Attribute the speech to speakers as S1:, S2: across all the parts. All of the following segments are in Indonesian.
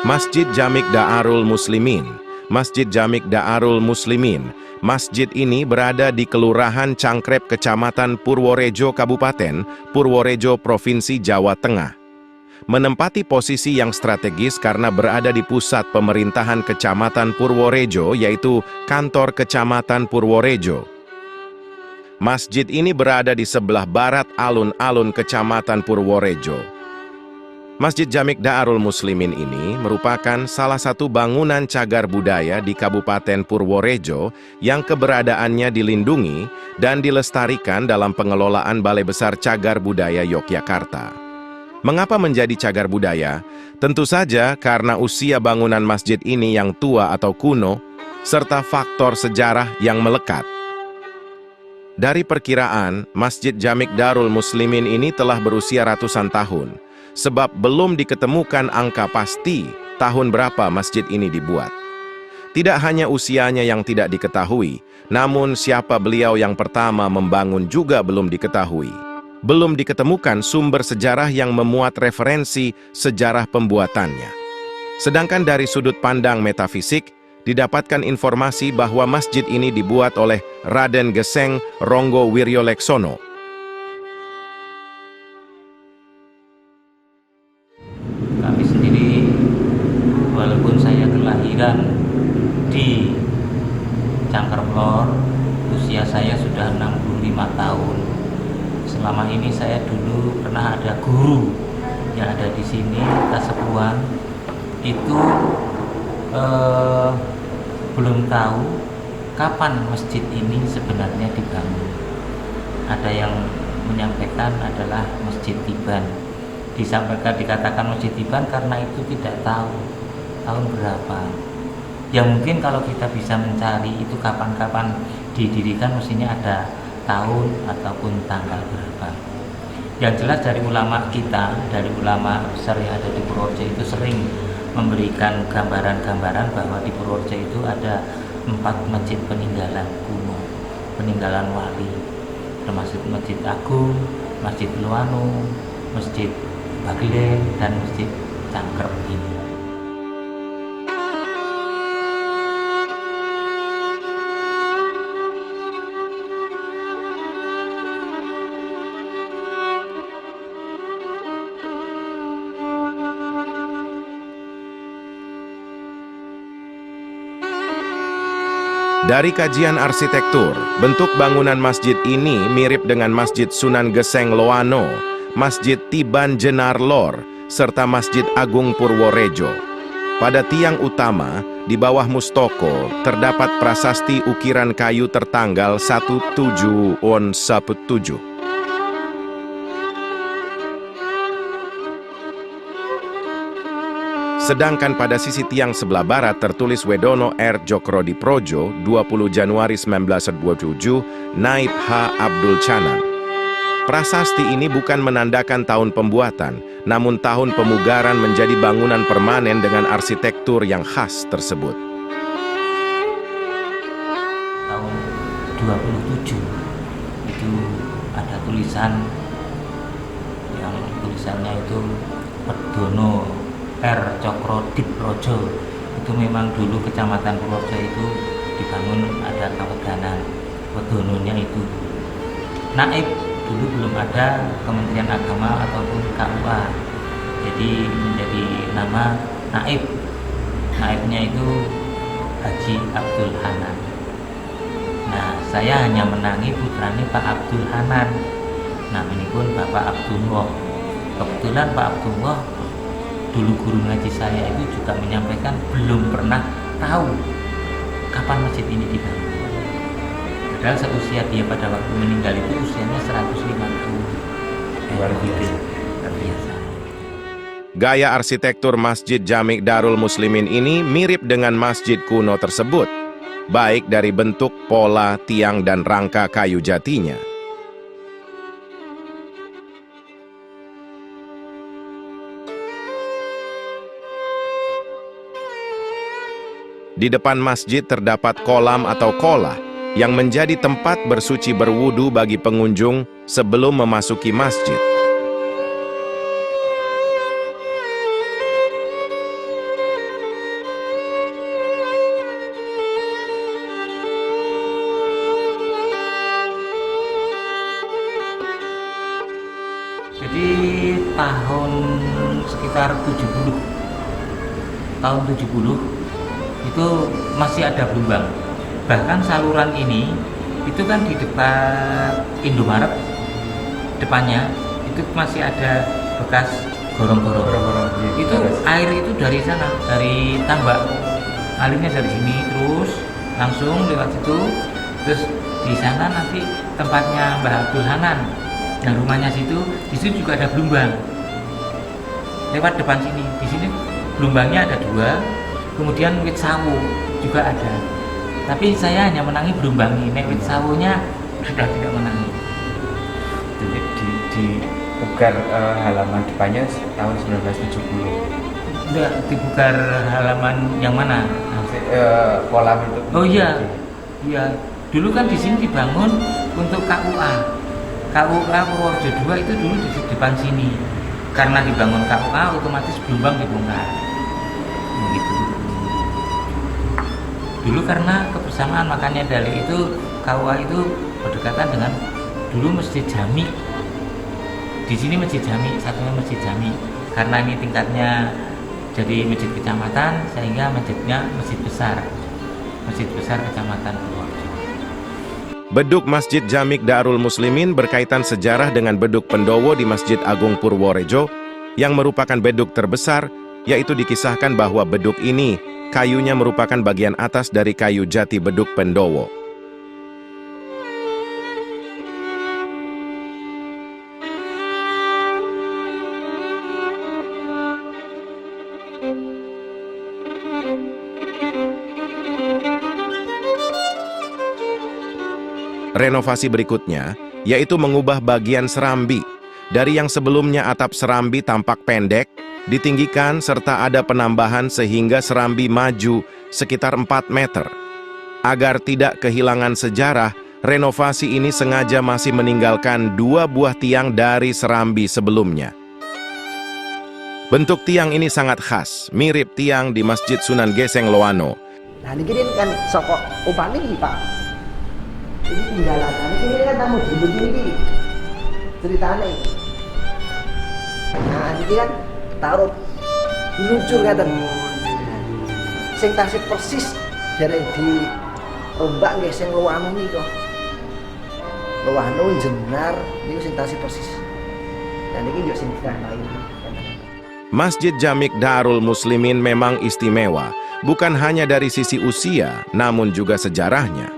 S1: Masjid Jamik Daarul Muslimin. Masjid Jamik Daarul Muslimin. Masjid ini berada di Kelurahan Cangkrep, Kecamatan Purworejo, Kabupaten Purworejo, Provinsi Jawa Tengah. Menempati posisi yang strategis karena berada di pusat pemerintahan Kecamatan Purworejo, yaitu kantor Kecamatan Purworejo. Masjid ini berada di sebelah barat alun-alun Kecamatan Purworejo. Masjid Jamik Daarul Muslimin ini merupakan salah satu bangunan cagar budaya di Kabupaten Purworejo yang keberadaannya dilindungi dan dilestarikan dalam pengelolaan Balai Besar Cagar Budaya Yogyakarta. Mengapa menjadi cagar budaya? Tentu saja karena usia bangunan masjid ini yang tua atau kuno, serta faktor sejarah yang melekat. Dari perkiraan, Masjid Jamik Daarul Muslimin ini telah berusia ratusan tahun, sebab belum diketemukan angka pasti tahun berapa masjid ini dibuat. Tidak hanya usianya yang tidak diketahui, namun siapa beliau yang pertama membangun juga belum diketahui. Belum diketemukan sumber sejarah yang memuat referensi sejarah pembuatannya. Sedangkan dari sudut pandang metafisik, didapatkan informasi bahwa masjid ini dibuat oleh Raden Geseng Ronggo Wiryoleksono.
S2: Kami sendiri, walaupun saya kelahiran di Cangkrep, usia saya sudah 65 tahun. Selama ini saya dulu pernah ada guru yang ada di sini, Kasepuan, itu belum tahu kapan masjid ini sebenarnya dibangun. Ada yang menyampaikan adalah Masjid Tiban. Dikatakan Masjid Tiban karena itu tidak tahu tahun berapa. Ya mungkin kalau kita bisa mencari itu kapan-kapan didirikan, mestinya ada tahun ataupun tanggal berapa. Yang jelas dari ulama kita, dari ulama besar yang ada di Purworejo itu sering memberikan gambaran-gambaran bahwa di Purworejo itu ada 4 masjid peninggalan kuno, peninggalan wali, termasuk Masjid Agung, Masjid Luwano, Masjid Bagelen, dan Masjid Cangkrep ini.
S1: Dari kajian arsitektur, bentuk bangunan masjid ini mirip dengan Masjid Sunan Geseng Loano, Masjid Tiban Jenar Lor, serta Masjid Agung Purworejo. Pada tiang utama, di bawah mustoko, terdapat prasasti ukiran kayu tertanggal 17 on 17. Sedangkan pada sisi tiang sebelah barat tertulis Wedono R. Jokrodiprodjo, 20 Januari 1927, Naib H. Abdul Canan. Prasasti ini bukan menandakan tahun pembuatan, namun tahun pemugaran menjadi bangunan permanen dengan arsitektur yang khas tersebut.
S2: Tahun 27 itu ada tulisan yang tulisannya itu Wedono R. Jokrodiprodjo. Itu memang dulu Kecamatan Purworejo itu dibangun ada kawedanan, wedononya itu. Naib dulu belum ada Kementerian Agama ataupun KUA, jadi menjadi nama Naib. Naibnya itu Haji Abdul Hanan. Nah, saya hanya menangi putranya Pak Abdul Hanan. Nah, ini pun Bapak Abdullah. Kebetulan Pak Abdullah dulu guru ngaji saya itu juga menyampaikan belum pernah tahu kapan masjid ini dibangun. Padahal seusia dia pada waktu meninggal itu usianya 105 tahun. Luar biasa.
S1: Gaya arsitektur Masjid Jamik Daarul Muslimin ini mirip dengan masjid kuno tersebut, baik dari bentuk, pola, tiang, dan rangka kayu jatinya. Di depan masjid terdapat kolam atau qolah yang menjadi tempat bersuci berwudu bagi pengunjung sebelum memasuki masjid.
S2: tahun 70 itu masih ada Blumbang. Bahkan saluran ini itu kan di depan Indomaret, depannya itu masih ada bekas gorong-gorong. Itu air itu dari sana, dari tambak, alirnya dari sini terus langsung lewat situ, terus di sana nanti tempatnya Mbah Abdul Hanan, yang rumahnya situ, di situ juga ada Blumbang. Lewat depan sini, di sini Blumbangnya ada 2, kemudian wit sawo juga ada. Tapi saya hanya menangi Blumbang ini, wit sawonya sudah tidak menangi.
S3: Jadi di Bugar halaman depannya tahun 1970.
S2: Udah dibuka halaman yang mana?
S3: Kolam itu.
S2: Oh iya, iya. Dulu kan di sini dibangun untuk KUA. KUA Purworejo 2 itu dulu di depan sini. Karena dibangun KUA, otomatis Blumbang dibongkar. Begitu. Dulu karena kebersamaan, makanya dari itu KUA itu berdekatan dengan dulu Masjid Jami. Di sini Masjid Jami, satunya Masjid Jami. Karena ini tingkatnya jadi masjid kecamatan, sehingga masjidnya masjid besar kecamatan Purworejo.
S1: Beduk Masjid Jamik Darul Muslimin berkaitan sejarah dengan beduk Pendowo di Masjid Agung Purworejo yang merupakan beduk terbesar, yaitu dikisahkan bahwa beduk ini kayunya merupakan bagian atas dari kayu jati beduk Pendowo. Renovasi berikutnya, yaitu mengubah bagian serambi. Dari yang sebelumnya atap serambi tampak pendek, ditinggikan serta ada penambahan sehingga serambi maju sekitar 4 meter. Agar tidak kehilangan sejarah, renovasi ini sengaja masih meninggalkan 2 buah tiang dari serambi sebelumnya. Bentuk tiang ini sangat khas, mirip tiang di Masjid Sunan Geseng Loano.
S4: Nah ini kan sokok upani Pak. Ini tinggalan, ini kan tamu begini ceritanya. Nah ini kan taruh luncur kan, sing tasih persis dari di rombak nggih sing Loano niku. Loano jenar niku sing tasih persis. Dan ini juga sing lain.
S1: Masjid Jamik Darul Muslimin memang istimewa, bukan hanya dari sisi usia, namun juga sejarahnya.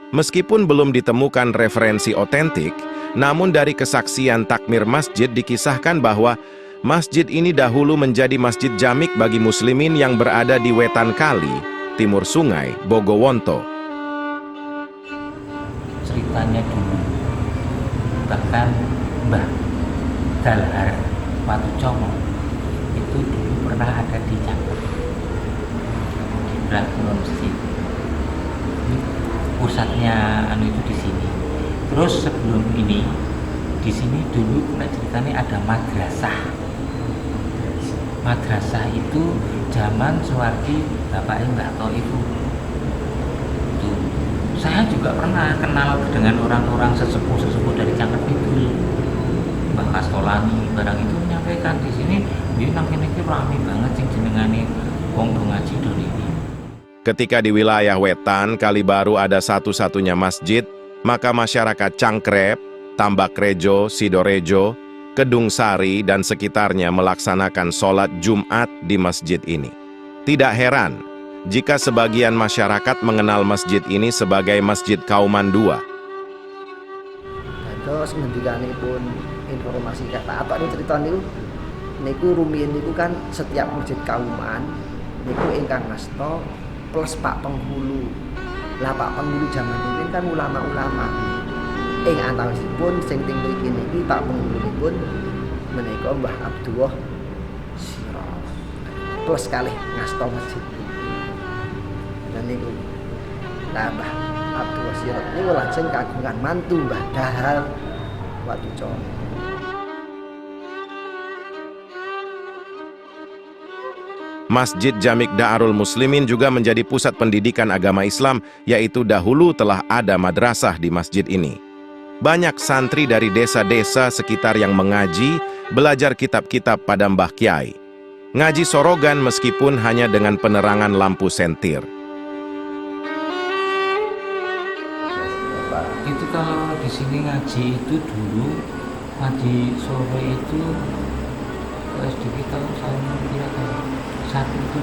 S1: Meskipun belum ditemukan referensi otentik, namun dari kesaksian takmir masjid dikisahkan bahwa masjid ini dahulu menjadi masjid jamik bagi muslimin yang berada di wetan kali, timur sungai, Bogowonto.
S2: Ceritanya dulu, bahkan Mbah Dalhar Watucomo itu dulu pernah ada di Cangkrep, di belakang masjid. Pusatnya itu di sini. Terus sebelum ini di sini dulu ceritanya ada madrasah. Madrasah itu zaman Suwardi bapaknya Mbah Toib itu. Saya juga pernah kenal dengan orang-orang sesepuh dari Cangkrep itu. Mbah Kastolani barang itu menyampaikan di sini dia nang kene iki rame banget sing jenengane wong do ngaji do ini.
S1: Ketika di wilayah wetan Kalibaru ada satu-satunya masjid, maka masyarakat Cangkrep, Tambakrejo, Sidorejo, Kedung Sari, dan sekitarnya melaksanakan sholat Jumat di masjid ini. Tidak heran jika sebagian masyarakat mengenal masjid ini sebagai Masjid Kauman II.
S4: Terus ngendikanipun informasi kata apa nih cerita niku rumiyin niku kan setiap masjid Kauman niku ingkang ngasta plus Pak Penghulu. Lah Pak Penghulu zaman itu kan ulama-ulama. Ing antawisipun sing teng mriki niki Pak Penghulunipun menika Mbah Abdullah Sirah. Plus kalih ngasta masjid. Dan niku lah Mbah Abdullah Sirah niku lajeng kagungan mantu Mbah Dahal Watucomo.
S1: Masjid Jamik Darul Muslimin juga menjadi pusat pendidikan agama Islam, yaitu dahulu telah ada madrasah di masjid ini. Banyak santri dari desa-desa sekitar yang mengaji, belajar kitab-kitab pada Mbah Kiai. Ngaji sorogan meskipun hanya dengan penerangan lampu sentir.
S2: Itu kalau di sini ngaji itu dulu ngaji sore itu SD kita tahun kira-kira 1971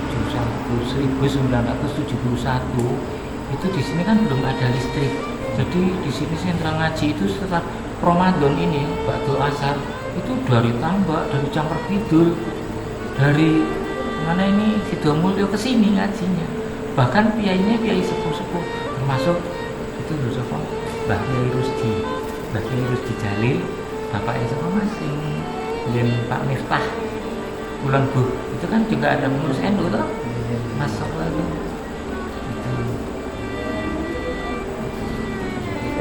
S2: itu di sini kan belum ada listrik. Jadi di sini sentral ngaji itu setelah Ramadan ini waktu asar itu dari Tambak, dari Cangkar Kidul, dari mana ini Sidomulyo ke sini ngajinya. Bahkan piainya piai sepuh-sepuh termasuk itu siapa? Mbah Kiai Rusdi Jalil, Bapak siapa Mas yang Pak Miftah Bulan Bu itu kan juga ada pengurus NU toh, Mas Sokla itu.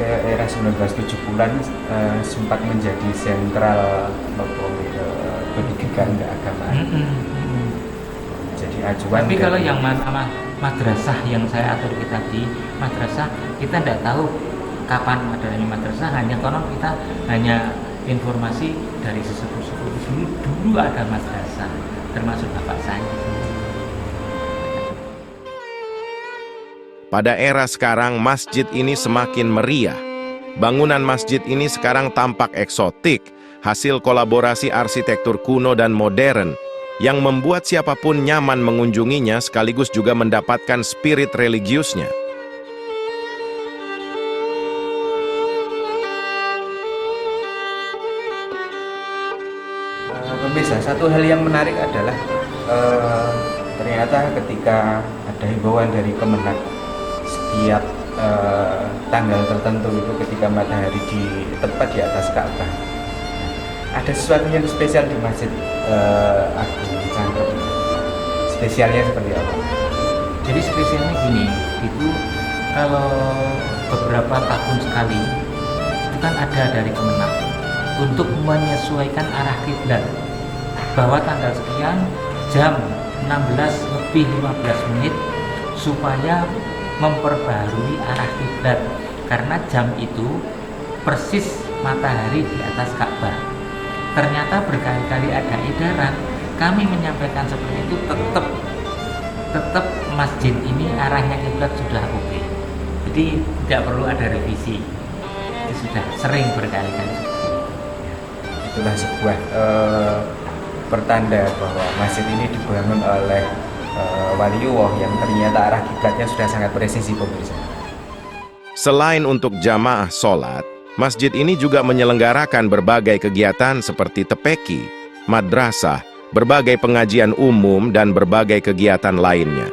S3: Era 1970-an sempat menjadi sentral pendidikan keagamaan. Jadi acuan.
S2: Tapi kalau yang madrasah yang saya atur tadi, madrasah kita tidak tahu kapan adanya madrasah, hanya konon kita hanya informasi dari sesepuh-sepuh dulu ada madrasah, termasuk bapak saya.
S1: Pada era sekarang, masjid ini semakin meriah. Bangunan masjid ini sekarang tampak eksotik, hasil kolaborasi arsitektur kuno dan modern, yang membuat siapapun nyaman mengunjunginya sekaligus juga mendapatkan spirit religiusnya.
S3: Pemirsa, satu hal yang menarik adalah ternyata ketika ada himbauan dari Kemenak setiap tanggal tertentu itu ketika matahari tepat di atas Ka'bah, ada sesuatu yang spesial di Masjid Agung Cangkrep. Spesialnya seperti apa?
S2: Jadi spesialnya gini, itu kalau beberapa tahun sekali itu kan ada dari Kemenak untuk menyesuaikan arah kiblat, bahwa tanggal sekian jam 16:15 supaya memperbarui arah kiblat, karena jam itu persis matahari di atas Ka'bah. Ternyata berkali-kali ada edaran, kami menyampaikan seperti itu, tetap masjid ini arahnya kiblat sudah oke. Jadi tidak perlu ada revisi. Itu sudah sering berkali-kali.
S3: Itulah sebuah pertanda bahwa masjid ini dibangun oleh waliullah yang ternyata arah kiblatnya sudah sangat presisi, pemirsa.
S1: Selain untuk jamaah sholat, masjid ini juga menyelenggarakan berbagai kegiatan seperti tepeki, madrasah, berbagai pengajian umum, dan berbagai kegiatan lainnya.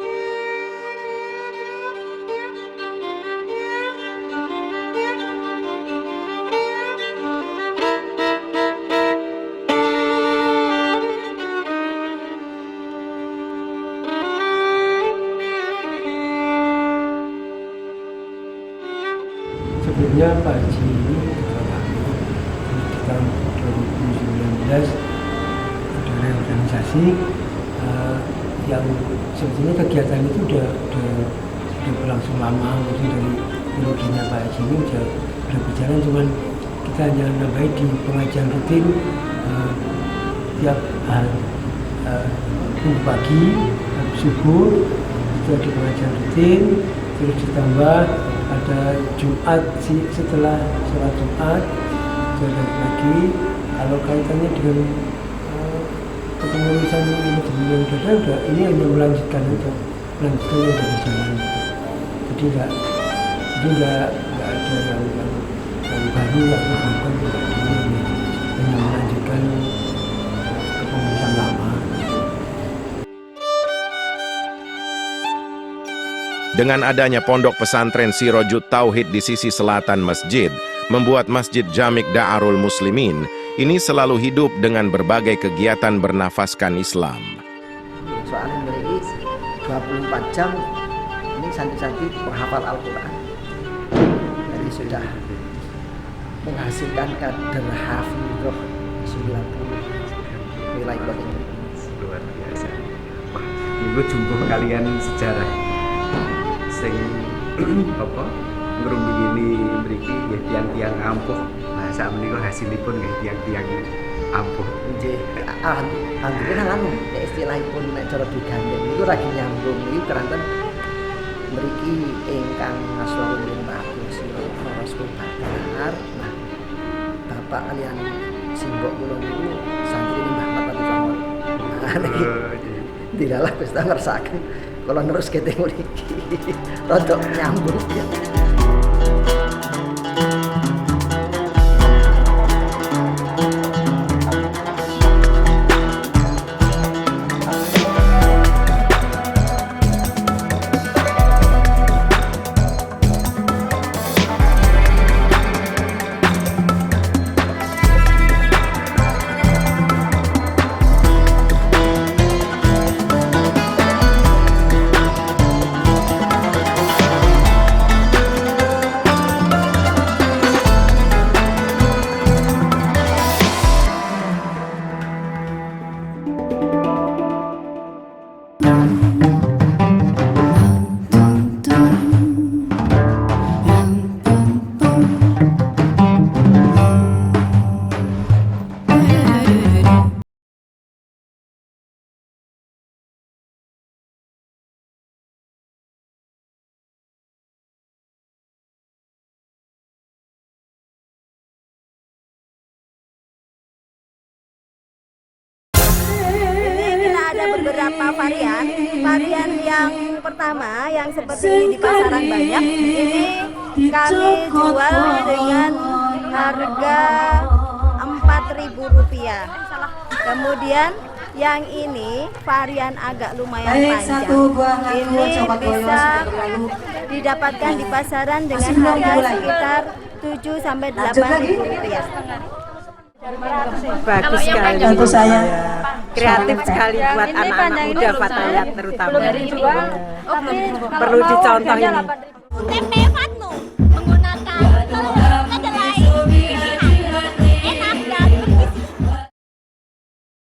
S5: Sebelumnya Pak Haji ini ketua kami, di tahun 2019 ada reorganisasi yang sebetulnya kegiatan itu udah berlangsung lama, mungkin dari periodenya Pak Haji ini udah berjalan, cuman kita hanya nambahin di pengajian rutin tiap hari minggu pagi, subuh itu ada pengajian rutin, terus ditambah ada Jumat setelah sholat Jumat itu ada lagi. Kalau kaitannya dengan kepengurusan ini yang udah ini hanya melanjutkan yang dari zaman. Jadi nggak ada yang baru atau bukan, ini hanya melanjutkan kepengurusan lama.
S1: Dengan adanya pondok pesantren Sirojut Tauhid di sisi selatan masjid, membuat Masjid Jamik Da'arul Muslimin ini selalu hidup dengan berbagai kegiatan bernafaskan Islam.
S4: Soalnya memiliki 24 jam ini santri-santri penghafal Al-Quran. Jadi sudah menghasilkan kader hafidhoh 90 nilai ini.
S3: Luar biasa. Wah, minggu jumbo kalian sejarah sing apa ngrumiyini mriki nggih tiang-tiang ampuh. Nah, sak menika hasilipun nggih tiang-tiang Ampun.
S4: Nggih, alhamdulillah anu nek istilahipun nek cara digandeng niku lagi nyambung niku keranten mriki ingkang asma rumiyin Pak Agus Horos Kubatar. Nah, Bapak kalian simbok kula niku santri Mbah Pati Songo. Nah, niki dilalah Gusti ngersakaken kula nerus kete mriki. Rodok nyambung ya.
S6: Beberapa varian yang pertama yang seperti ini di pasaran banyak, ini kami jual dengan harga Rp4.000. Kemudian yang ini varian agak lumayan panjang, ini bisa didapatkan di pasaran dengan harga sekitar Rp7.000-8.000.
S7: Bagus sekali, tentu saya kreatif sekali buat anak-anak muda Fatayat terutama. Perlu dicontoh ini.